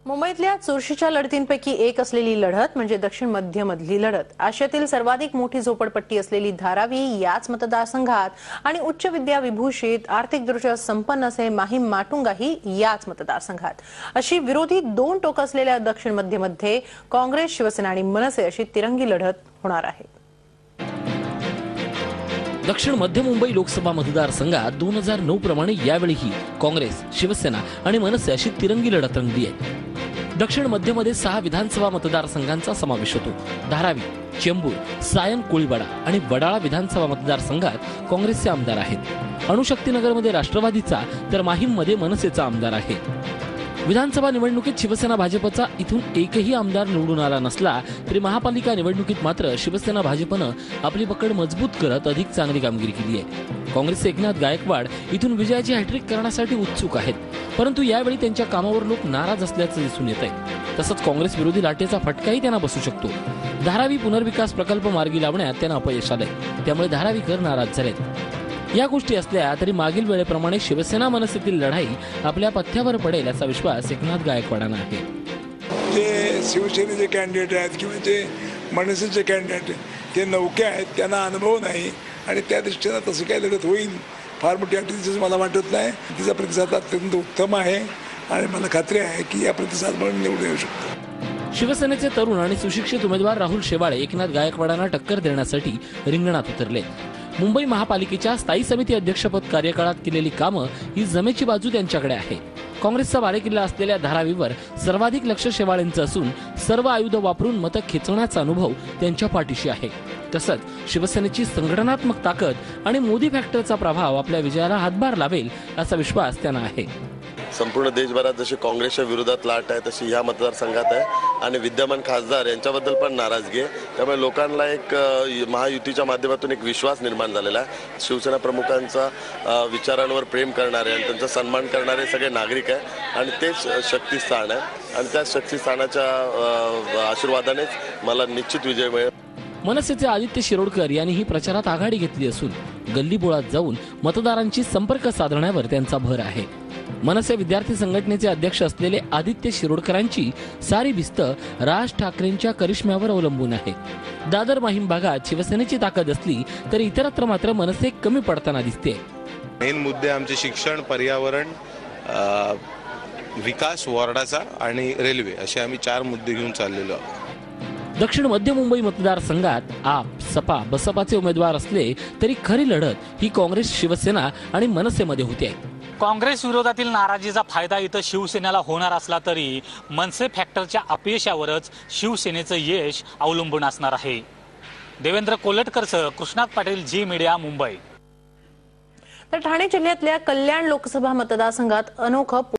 मुंबईतल्या चुरशीच्या लढतींपैकी एक असलेली लढत म्हणजे दक्षिण मध्य मधली लढत। आशियातील सर्वाधिक मोठी झोपडपट्टी असलेली धारावी याच मतदारसंघात आणि उच्च विद्या विभूषित आर्थिकदृष्ट्या संपन्न असे माहीम माटुंगाही याच मतदारसंघात। अशी विरोधी दोन टोक असलेल्या दक्षिण मध्यमध्ये काँग्रेस, शिवसेना आणि मनसे अशी तिरंगी लढत होणार आहे। दक्षिण मध्य मुंबई लोकसभा मतदारसंघात 2009 प्रमाणे यावेळीही काँग्रेस, शिवसेना आणि मनसे अशी तिरंगी लढत रंगली आहे। दक्षिण मध्यमध्ये 6 विधानसभा मतदारसंघांचा समावेश होतो। धारावी, चेंबूर, सायन, कोळीवाडा आणि वडाळा विधानसभा मतदारसंघात काँग्रेसचे आमदार आहेत। अणुशक्तीनगरमध्ये राष्ट्रवादीचा तर माहीममध्ये मनसेचा आमदार आहे। विधानसभा निवडणुकीत शिवसेना भाजपचा इथून एकही आमदार निवडून आला नसला तरी महापालिका निवडणुकीत मात्र शिवसेना भाजपनं आपली पकड मजबूत करत अधिक चांगली कामगिरी केली आहे। काँग्रेसचे एकनाथ गायकवाड इथून विजयाची हॅट्रिक करण्यासाठी उत्सुक आहेत, परंतु यावेळी त्यांच्या कामावर लोक नाराज असल्याचं दिसून येत आहे। तसंच काँग्रेस विरोधी लाटेचा फटकाही त्यांना बसू शकतो। धारावी पुनर्विकास प्रकल्प मार्गी लावण्यात त्यांना अपयश आलंय, त्यामुळे धारावीकर नाराज झालेत। या गोष्टी असल्या तरी मागील वेळेप्रमाणे शिवसेना मनसेतील लढाई आपल्या पथ्यावर पडेल असा विश्वास एकनाथ गायकवाडांना आहे। जे शिवसेनेचे कॅन्डिडेट आहेत किंवा जे मनसेचे कॅन्डिडेट ते नौके आहेत, त्यांना अनुभव नाही आणि त्या दृष्टीने तसं काय लढत होईल फार मोठी अटीच मला वाटत नाही। तिचा प्रतिसाद अत्यंत उत्तम आहे आणि मला खात्री आहे की या प्रतिसाद म्हणून निवडून येऊ शकतो। शिवसेनेचे तरुण आणि सुशिक्षित उमेदवार राहुल शेवाळे एकनाथ गायकवाडांना टक्कर देण्यासाठी रिंगणात उतरले। मुंबई महापालिकेच्या स्थायी समिती अध्यक्षपद कार्यकाळात केलेली कामं ही जमेची बाजू त्यांच्याकडे आहे। काँग्रेसचा बालेकिल्ला असलेल्या धारावीवर सर्वाधिक लक्ष शेवाळेंचं असून सर्व आयुध वापरून मतं खेचण्याचा अनुभव त्यांच्या पाठीशी आहे। तसंच शिवसेनेची संघटनात्मक ताकद आणि मोदी फॅक्टरचा प्रभाव आपल्या विजयाला हातभार लावेल असा विश्वास त्यांना आहे। संपूर्ण देशभरात जशी काँग्रेसच्या विरोधात लाट आहे तशी ह्या मतदारसंघात आहे आणि विद्यमान खासदार यांच्याबद्दल पण नाराजगी आहे। त्यामुळे लोकांना एक महायुतीच्या माध्यमातून एक विश्वास निर्माण झालेला आहे। शिवसेना प्रमुखांचा विचारांवर प्रेम करणारे आणि त्यांचा सन्मान करणारे सगळे नागरिक आहे आणि तेच शक्तिस्थान आहे आणि त्या शक्तिस्थानाच्या आशीर्वादानेच मला निश्चित विजय मिळेल। मनसेचे आदित्य शिरोडकर यांनीही प्रचारात आघाडी घेतली असून गल्लीबोळात जाऊन मतदारांची संपर्क साधण्यावर त्यांचा भर आहे। मनसे विद्यार्थी संघटनेचे अध्यक्ष असलेले आदित्य शिरोडकरांची सारी भिस्त राज ठाकरेंच्या करिश्म्यावर अवलंबून आहे। दादर माहीम भागात शिवसेनेची ताकद असली तरी इतरत्र मात्र मनसे कमी पडताना दिसते। मेन मुद्दे आमचे शिक्षण, पर्यावरण, विकास वॉर्डाचा आणि रेल्वे असे आम्ही 4 मुद्दे घेऊन चाललेलो आहोत। दक्षिण मध्य मुंबई मतदारसंघात आप, सपा, बसपाचे उमेदवार असले तरी खरी लढत ही काँग्रेस, शिवसेना आणि मनसेमध्ये होते। काँग्रेस विरोधातील नाराजीचा फायदा इथं शिवसेनेला होणार असला तरी मनसे फॅक्टरच्या अपयशावरच शिवसेनेचं यश अवलंबून असणार आहे। देवेंद्र कोलटकरसह कृष्णात पाटील, जी मीडिया, मुंबई। तर ठाणे जिल्ह्यातल्या कल्याण लोकसभा मतदारसंघात अनोखं